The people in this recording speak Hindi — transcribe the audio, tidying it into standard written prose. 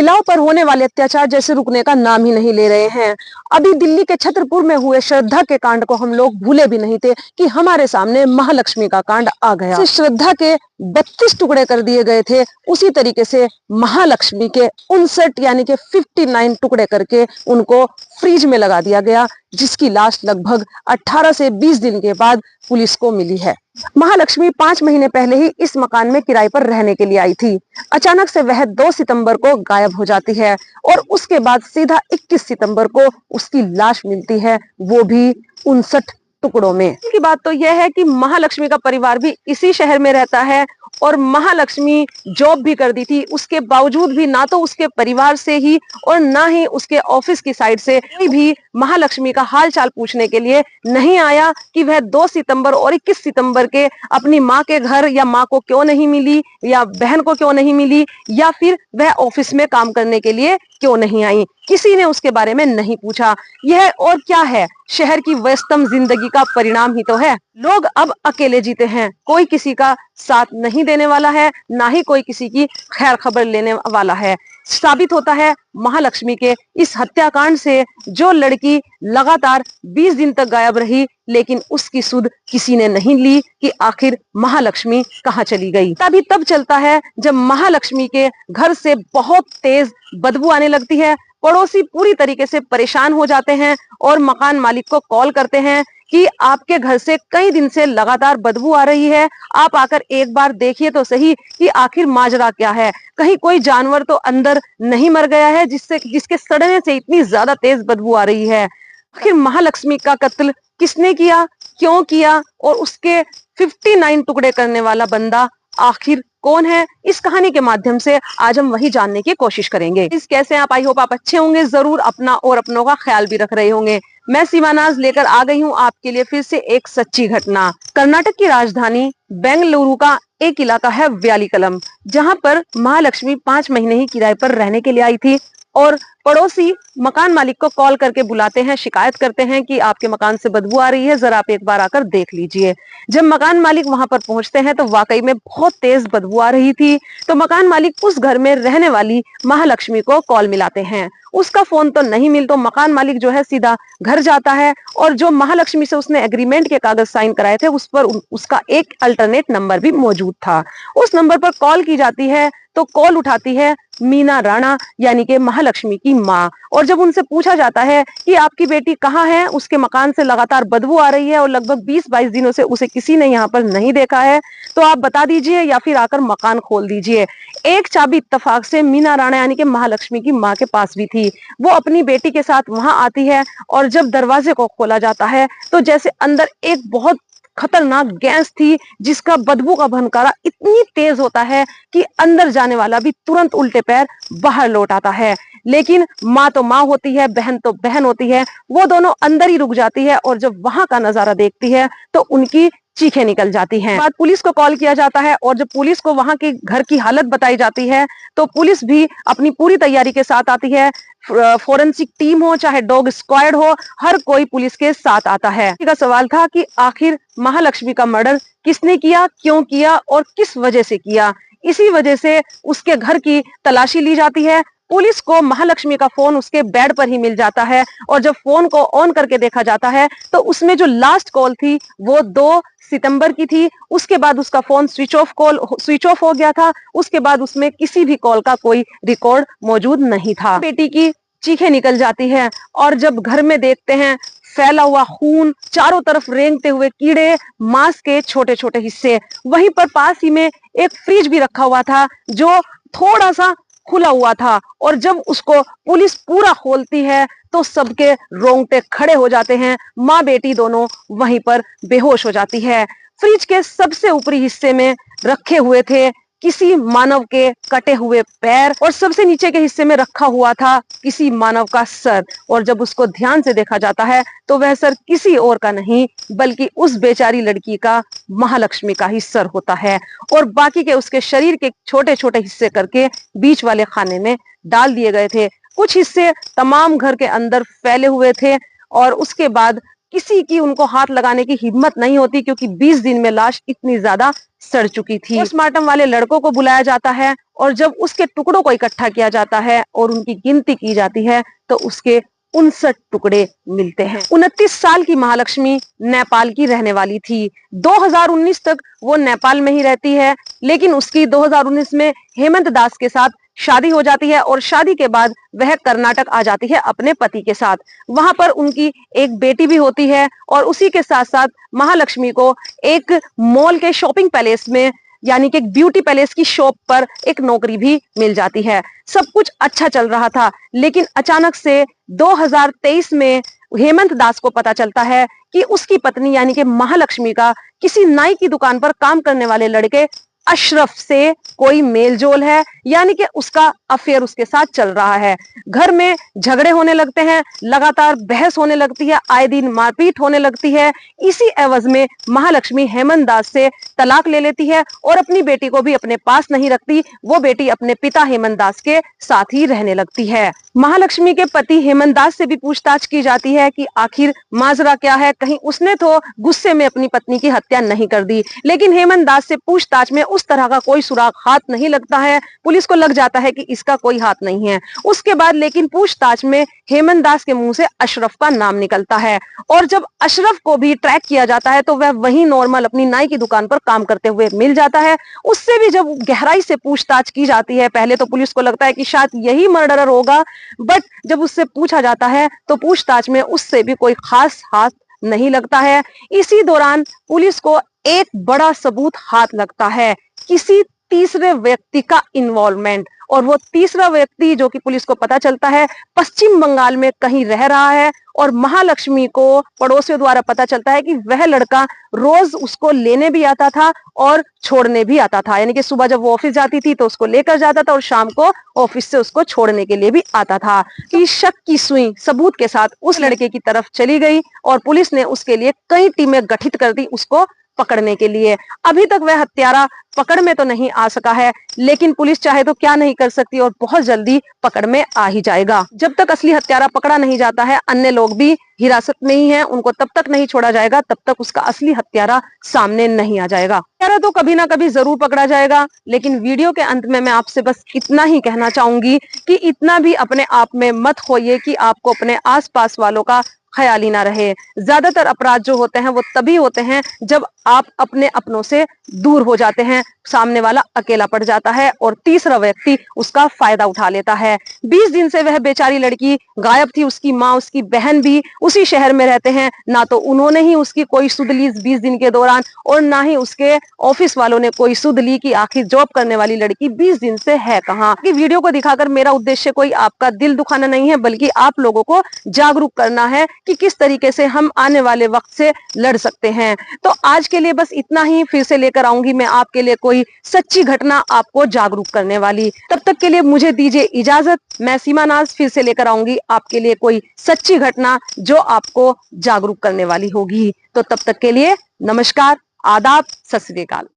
महिलाओं पर होने वाले अत्याचार जैसे रुकने का नाम ही नहीं ले रहे हैं। अभी दिल्ली के छतरपुर में हुए श्रद्धा के कांड को हम लोग भूले भी नहीं थे कि हमारे सामने महालक्ष्मी का कांड आ गया। श्रद्धा के 32 टुकड़े कर दिए गए थे, उसी तरीके से महालक्ष्मी के 59 यानी कि 59 टुकड़े करके उनको फ्रीज में लगा दिया गया, जिसकी लाश लगभग 18 से 20 दिन के बाद पुलिस को मिली है। महालक्ष्मी 5 महीने पहले ही इस मकान में किराए पर रहने के लिए आई थी। अचानक से वह 2 सितंबर को गायब हो जाती है और उसके बाद सीधा 21 सितंबर को उसकी लाश मिलती है, वो भी 59 टुकड़ों में। की बात तो यह है कि महालक्ष्मी का परिवार भी इसी शहर में रहता है और महालक्ष्मी जॉब भी कर दी थी, उसके बावजूद भी ना तो उसके परिवार से ही और ना ही उसके ऑफिस की साइड से कोई भी महालक्ष्मी का हाल चाल पूछने के लिए नहीं आया कि वह 2 सितंबर और 21 सितंबर के अपनी माँ के घर या माँ को क्यों नहीं मिली या बहन को क्यों नहीं मिली या फिर वह ऑफिस में काम करने के लिए क्यों नहीं आई। किसी ने उसके बारे में नहीं पूछा। यह और क्या है, शहर की व्यस्तम जिंदगी का परिणाम ही तो है। लोग अब अकेले जीते हैं, कोई किसी का साथ नहीं देने वाला है, ना ही कोई किसी की खैर खबर लेने वाला है। साबित होता है महालक्ष्मी के इस हत्याकांड से, जो लड़की लगातार 20 दिन तक गायब रही लेकिन उसकी सुध किसी ने नहीं ली कि आखिर महालक्ष्मी कहाँ चली गई। तभी तब चलता है जब महालक्ष्मी के घर से बहुत तेज बदबू आने लगती है। पड़ोसी पूरी तरीके से परेशान हो जाते हैं और मकान मालिक को कॉल करते हैं कि आपके घर से कई दिन से लगातार बदबू आ रही है, आप आकर एक बार देखिए तो सही कि आखिर माजरा क्या है, कहीं कोई जानवर तो अंदर नहीं मर गया है जिसके सड़ने से इतनी ज्यादा तेज बदबू आ रही है। आखिर महालक्ष्मी का कत्ल किसने किया, क्यों किया और उसके 59 टुकड़े करने वाला बंदा आखिर कौन है, इस कहानी के माध्यम से आज हम वही जानने की कोशिश करेंगे। इस कैसे आप, आई होप आप अच्छे होंगे, जरूर अपना और अपनों का ख्याल भी रख रहे होंगे। मैं सीमानाज लेकर आ गई हूँ आपके लिए फिर से एक सच्ची घटना। कर्नाटक की राजधानी बेंगलुरु का एक इलाका है व्यालीकलम, जहाँ पर महालक्ष्मी 5 महीने ही किराए पर रहने के लिए आई थी और पड़ोसी मकान मालिक को कॉल करके बुलाते हैं, शिकायत करते हैं कि आपके मकान से बदबू आ रही है, जरा आप एक बार आकर देख लीजिए। जब मकान मालिक वहां पर पहुंचते हैं तो वाकई में बहुत तेज बदबू आ रही थी। तो मकान मालिक उस घर में रहने वाली महालक्ष्मी को कॉल मिलाते हैं। उसका फोन तो नहीं मिल तो मकान मालिक जो है सीधा घर जाता है और जो महालक्ष्मी से उसने एग्रीमेंट के कागज साइन कराए थे उस पर उसका एक अल्टरनेट नंबर भी मौजूद था। उस नंबर पर कॉल की जाती है तो कॉल उठाती है मीना राणा यानी कि महालक्ष्मी की माँ। और जब उनसे पूछा जाता है कि आपकी बेटी कहाँ है, उसके मकान से लगातार बदबू आ रही है और लगभग 20-22 दिनों से उसे किसी ने यहाँ पर नहीं देखा है, तो आप बता दीजिए या फिर आकर मकान खोल दीजिए। एक चाबी इत्तेफाक से मीना राणा यानी कि महालक्ष्मी की माँ के पास भी थी। वो अपनी बेटी के साथ वहां आती है और जब दरवाजे को खोला जाता है तो जैसे अंदर एक बहुत खतरनाक गैस थी जिसका बदबू का भनकारा इतनी तेज होता है कि अंदर जाने वाला भी तुरंत उल्टे पैर बाहर लौट आता है। लेकिन माँ तो माँ होती है, बहन तो बहन होती है, वो दोनों अंदर ही रुक जाती है और जब वहां का नजारा देखती है तो उनकी चीखें निकल जाती हैं। बाद पुलिस को कॉल किया जाता है और जब पुलिस को वहां के घर की हालत बताई जाती है तो पुलिस भी अपनी पूरी तैयारी के साथ आती है। फोरेंसिक टीम हो चाहे डॉग स्क्वाड हो, हर कोई पुलिस के साथ आता है। का सवाल था कि आखिर महालक्ष्मी का मर्डर किसने किया, क्यों किया और किस वजह से किया। इसी वजह से उसके घर की तलाशी ली जाती है। पुलिस को महालक्ष्मी का फोन उसके बेड पर ही मिल जाता है और जब फोन को ऑन करके देखा जाता है तो उसमें जो लास्ट कॉल थी वो 2 सितंबर की थी। उसके बाद उसका फोन स्विच ऑफ हो गया था। उसके बाद उसमें किसी भी कॉल का कोई रिकॉर्ड मौजूद नहीं था। बेटी की चीखें निकल जाती है और जब घर में देखते हैं फैला हुआ खून, चारों तरफ रेंगते हुए कीड़े, मांस के छोटे छोटे हिस्से, वहीं पर पास ही में एक फ्रिज भी रखा हुआ था जो थोड़ा सा खुला हुआ था और जब उसको पुलिस पूरा खोलती है तो सबके रोंगटे खड़े हो जाते हैं। माँ बेटी दोनों वहीं पर बेहोश हो जाती है। फ्रिज के सबसे ऊपरी हिस्से में रखे हुए थे किसी मानव के कटे हुए पैर और सबसे नीचे के हिस्से में रखा हुआ था किसी मानव का सर। और जब उसको ध्यान से देखा जाता है तो वह सर किसी और का नहीं बल्कि उस बेचारी लड़की का, महालक्ष्मी का ही सर होता है और बाकी के उसके शरीर के छोटे छोटे हिस्से करके बीच वाले खाने में डाल दिए गए थे। कुछ हिस्से तमाम घर के अंदर फैले हुए थे और उसके बाद किसी की उनको हाथ लगाने की हिम्मत नहीं होती, क्योंकि 20 दिन में लाश इतनी ज्यादा सड़ चुकी थी। पोस्टमार्टम वाले लड़कों को बुलाया जाता है और जब उसके टुकड़ों को इकट्ठा किया जाता है और उनकी गिनती की जाती है तो उसके 59 टुकड़े मिलते हैं। 29 साल की महालक्ष्मी नेपाल की रहने वाली थी। 2019 तक वो नेपाल में ही रहती है, लेकिन उसकी 2019 में हेमंत दास के साथ शादी हो जाती है और शादी के बाद वह कर्नाटक आ जाती है अपने पति के साथ। वहां पर उनकी एक बेटी भी होती है और उसी के साथ साथ महालक्ष्मी को एक मॉल के शॉपिंग पैलेस में, यानी कि एक ब्यूटी पैलेस की शॉप पर एक नौकरी भी मिल जाती है। सब कुछ अच्छा चल रहा था, लेकिन अचानक से 2023 में हेमंत दास को पता चलता है कि उसकी पत्नी यानी कि महालक्ष्मी का किसी नाई की दुकान पर काम करने वाले लड़के अशरफ से कोई मेलजोल है, यानी कि उसका अफेयर उसके साथ चल रहा है। घर में झगड़े होने लगते हैं, लगातार बहस होने लगती है, आए दिन मारपीट होने लगती है। इसी एवज में महालक्ष्मी हेमंत दास से तलाक ले लेती है और अपनी बेटी को भी अपने पास नहीं रखती। वो बेटी अपने पिता हेमंत दास के साथ ही रहने लगती है। महालक्ष्मी के पति हेमंत दास से भी पूछताछ की जाती है कि आखिर माजरा क्या है, कहीं उसने तो गुस्से में अपनी पत्नी की हत्या नहीं कर दी। लेकिन हेमंत दास से पूछताछ में उस तरह का कोई सुराग हाथ नहीं लगता है। पुलिस को लग जाता है कि इसका कोई हाथ नहीं है। उसके बाद लेकिन पूछताछ में हेमंत दास के मुंह से अशरफ का नाम निकलता है और जब अशरफ को भी ट्रैक किया जाता है तो वह वही नॉर्मल अपनी नाई की दुकान पर काम करते हुए मिल जाता है। उससे भी जब गहराई से पूछताछ की जाती है, पहले तो पुलिस को लगता है कि शायद यही मर्डरर होगा, बट जब उससे पूछा जाता है तो पूछताछ में उससे भी कोई खास हाथ नहीं लगता है। इसी दौरान पुलिस को एक बड़ा सबूत हाथ लगता है, किसी तीसरे व्यक्ति का इन्वॉल्वमेंट। और वो तीसरा व्यक्ति जो कि पुलिस को पता चलता है पश्चिम बंगाल में कहीं रह रहा है और महालक्ष्मी को पड़ोसियों द्वारा पता चलता है कि वह लड़का रोज उसको लेने भी आता था और छोड़ने भी आता था, यानी कि सुबह जब वो ऑफिस जाती थी तो उसको लेकर जाता था और शाम को ऑफिस से उसको छोड़ने के लिए भी आता था। कि शक की सुई सबूत के साथ उस लड़के की तरफ चली गई और पुलिस ने उसके लिए कई टीमें गठित कर दी उसको पकड़ने के लिए। अभी तक वह हत्यारा पकड़ में तो नहीं आ सका है, लेकिन पुलिस चाहे तो क्या नहीं कर सकती और बहुत जल्दी पकड़ में आ ही जाएगा। जब तक असली हत्यारा पकड़ा नहीं जाता है, अन्य लोग भी हिरासत में ही हैं, उनको तब तक नहीं छोड़ा जाएगा तब तक उसका असली हत्यारा सामने नहीं आ जाएगा। हत्यारा तो कभी ना कभी जरूर पकड़ा जाएगा, लेकिन वीडियो के अंत में मैं आपसे बस इतना ही कहना चाहूंगी कि इतना भी अपने आप में मत खोइए कि आपको अपने आसपास वालों का ख्याल ही ना रहे। ज्यादातर अपराध जो होते हैं वो तभी होते हैं जब आप अपने अपनों से दूर हो जाते हैं, सामने वाला अकेला पड़ जाता है और तीसरा व्यक्ति उसका फायदा उठा लेता है। 20 दिन से वह बेचारी लड़की गायब थी, उसकी माँ उसकी बहन भी उसी शहर में रहते हैं, ना तो उन्होंने ही उसकी कोई सुध ली 20 दिन के दौरान और ना ही उसके ऑफिस वालों ने कोई सुध ली कि आखिर जॉब करने वाली लड़की 20 दिन से है कहाँ। कि वीडियो को दिखाकर मेरा उद्देश्य कोई आपका दिल दुखाना नहीं है, बल्कि आप लोगों को जागरूक करना है कि किस तरीके से हम आने वाले वक्त से लड़ सकते हैं। तो आज के लिए बस इतना ही, फिर से लेकर आऊंगी मैं आपके लिए कोई सच्ची घटना आपको जागरूक करने वाली। तब तक के लिए मुझे दीजिए इजाजत। मैं सीमा नाज फिर से लेकर आऊंगी आपके लिए कोई सच्ची घटना जो आपको जागरूक करने वाली होगी। तो तब तक के लिए नमस्कार, आदाब, सत श्री अकाल।